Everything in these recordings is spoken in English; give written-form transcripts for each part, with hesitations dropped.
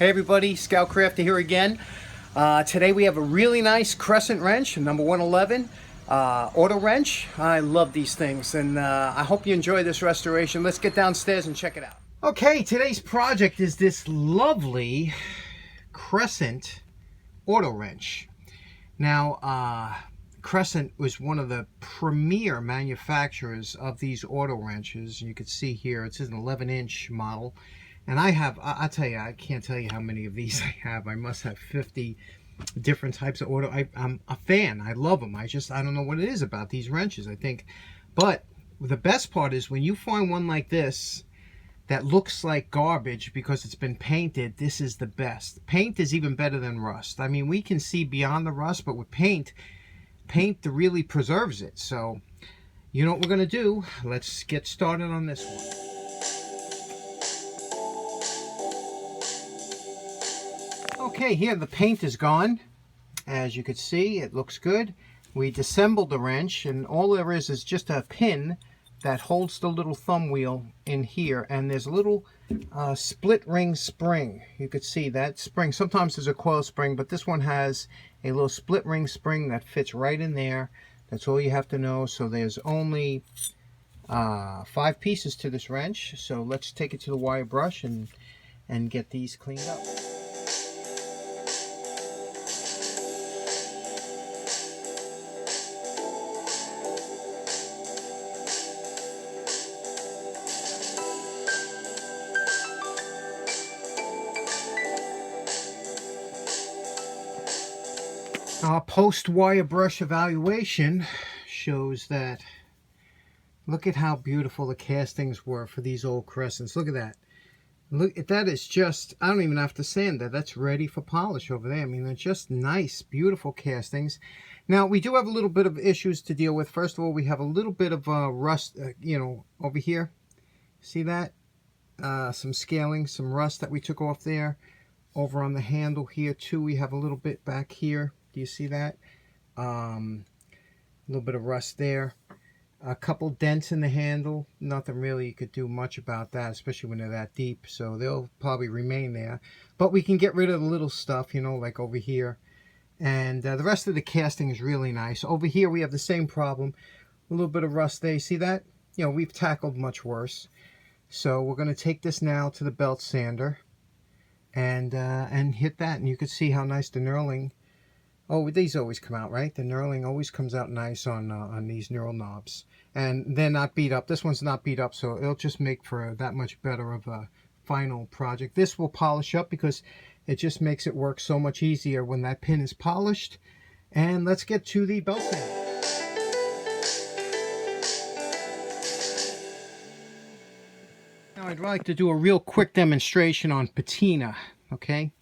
Hey everybody, Scout Crafter here again. Today we have a really nice Crescent wrench, number 111 auto wrench. I love these things, and I hope you enjoy this restoration. Let's get downstairs and check it out. Okay, today's project is this lovely Crescent auto wrench. Now, Crescent was one of the premier manufacturers of these auto wrenches. You can see here, it's an 11-inch model. And I'll tell you, I can't tell you how many of these I have. I must have 50 different types of auto. I'm a fan. I love them. I don't know what it is about these wrenches, I think. But the best part is when you find one like this that looks like garbage because it's been painted, this is the best. Paint is even better than rust. I mean, we can see beyond the rust, but with paint really preserves it. So, you know what we're going to do? Let's get started on this one. Okay, here the paint is gone. As you can see, it looks good. We disassembled the wrench, and all there is just a pin that holds the little thumb wheel in here, and there's a little split ring spring. You could see that spring. Sometimes there's a coil spring, but this one has a little split ring spring that fits right in there. That's all you have to know. So there's only 5 pieces to this wrench. So let's take it to the wire brush and get these cleaned up. Our post-wire brush evaluation shows that, look at how beautiful the castings were for these old Crescents. Look at that. Look, that is just, I don't even have to sand that. That's ready for polish over there. I mean, they're just nice, beautiful castings. Now, we do have a little bit of issues to deal with. First of all, we have a little bit of rust, over here. See that? Some scaling, some rust that we took off there. Over on the handle here, too, we have a little bit back here. Do you see that? A little bit of rust there. A couple dents in the handle. Nothing really you could do much about that, especially when they're that deep. So they'll probably remain there. But we can get rid of the little stuff, like over here. And the rest of the casting is really nice. Over here we have the same problem. A little bit of rust there. You see that? We've tackled much worse. So we're going to take this now to the belt sander and hit that. And you can see how nice the knurling. Oh, these always come out, right? The knurling always comes out nice on these knurl knobs. And they're not beat up. This one's not beat up, so it'll just make for that much better of a final project. This will polish up because it just makes it work so much easier when that pin is polished. And let's get to the belt sander. Now, I'd like to do a real quick demonstration on patina, okay?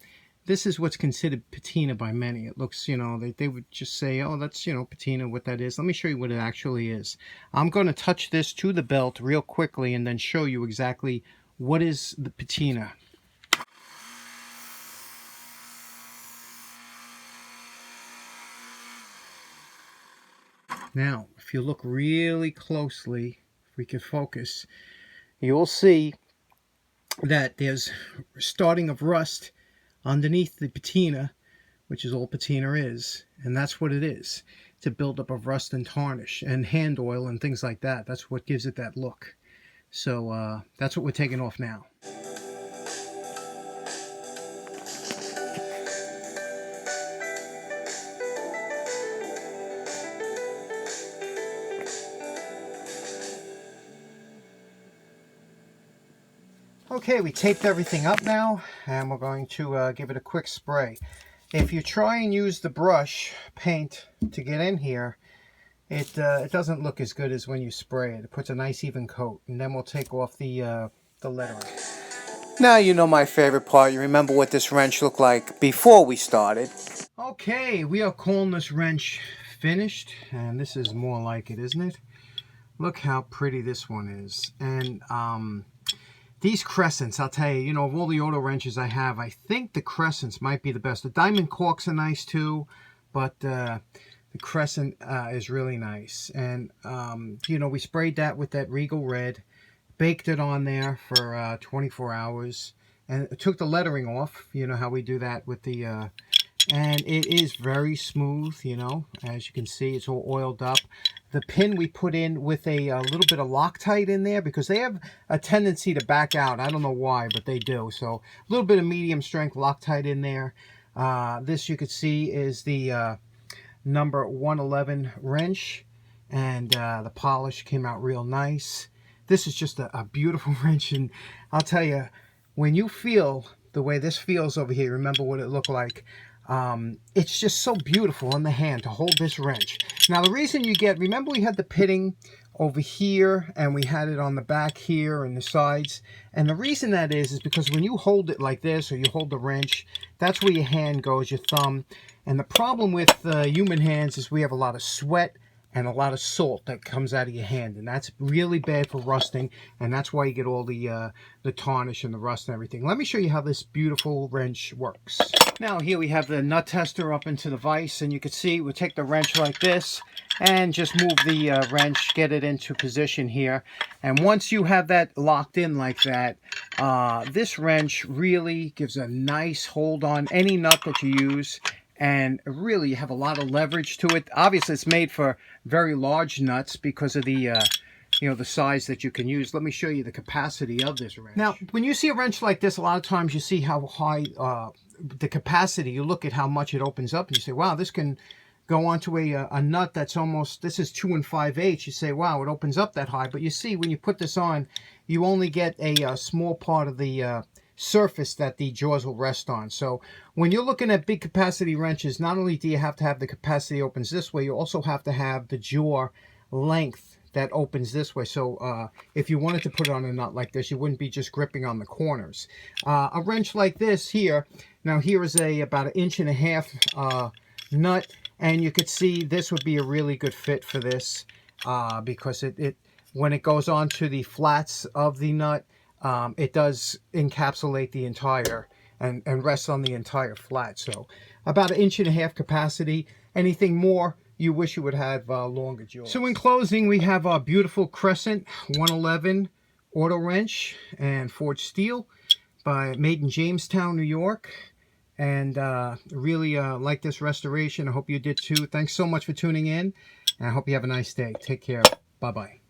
This is what's considered patina by many. It looks, they would just say, oh, that's, patina, what that is. Let me show you what it actually is. I'm going to touch this to the belt real quickly and then show you exactly what is the patina. Now, if you look really closely, if we can focus, you'll see that there's starting of rust underneath the patina, which is all patina is, and that's what it is. It's a buildup of rust and tarnish and hand oil and things like that. That's what gives it that look. So that's what we're taking off now. Okay, we taped everything up now, and we're going to give it a quick spray. If you try and use the brush paint to get in here, it doesn't look as good as when you spray it. It puts a nice even coat, and then we'll take off the lettering. Now you know my favorite part. You remember what this wrench looked like before we started. Okay, we are calling this wrench finished, and this is more like it, isn't it? Look how pretty this one is. And these Crescents, I'll tell you, of all the auto wrenches I have, I think the Crescents might be the best. The diamond corks are nice too, but the Crescent is really nice. And, we sprayed that with that Regal Red, baked it on there for 24 hours, and took the lettering off. You know how we do that with the, and it is very smooth, you know, as you can see, it's all oiled up. The pin we put in with a little bit of Loctite in there because they have a tendency to back out. I don't know why, but they do. So a little bit of medium strength Loctite in there. This you could see is the number 111 wrench, and the polish came out real nice. This is just a beautiful wrench, and I'll tell you, when you feel the way this feels over here, remember what it looked like. It's just so beautiful in the hand to hold this wrench. Now the reason you get, remember we had the pitting over here and we had it on the back here and the sides, and the reason that is because when you hold it like this, or you hold the wrench, that's where your hand goes, your thumb. And the problem with human hands is we have a lot of sweat and a lot of salt that comes out of your hand, and that's really bad for rusting, and that's why you get all the tarnish and the rust and everything. Let me show you how this beautiful wrench works. Now here we have the nut tester up into the vise, and you can see we'll take the wrench like this and just move the wrench, get it into position here. And once you have that locked in like that, this wrench really gives a nice hold on any nut that you use, and really you have a lot of leverage to it. Obviously it's made for very large nuts because of the you know, the size that you can use. Let me show you the capacity of this wrench. Now when you see a wrench like this, a lot of times you see how high the capacity, you look at how much it opens up and you say, wow, this can go onto a nut that's almost, this is 2 5/8. You say, wow, it opens up that high. But you see, when you put this on, you only get a small part of the surface that the jaws will rest on. So when you're looking at big capacity wrenches, not only do you have to have the capacity opens this way, you also have to have the jaw length that opens this way. So if you wanted to put it on a nut like this, you wouldn't be just gripping on the corners. A wrench like this here, now here is about 1.5 inch nut, and you could see this would be a really good fit for this because it when it goes on to the flats of the nut, it does encapsulate the entire and rests on the entire flat. So about 1.5 inch capacity. Anything more, you wish you would have longer jaws. So in closing, we have our beautiful Crescent 111 auto wrench and forged steel made in Jamestown, New York. And really like this restoration. I hope you did too. Thanks so much for tuning in, and I hope you have a nice day. Take care. Bye-bye.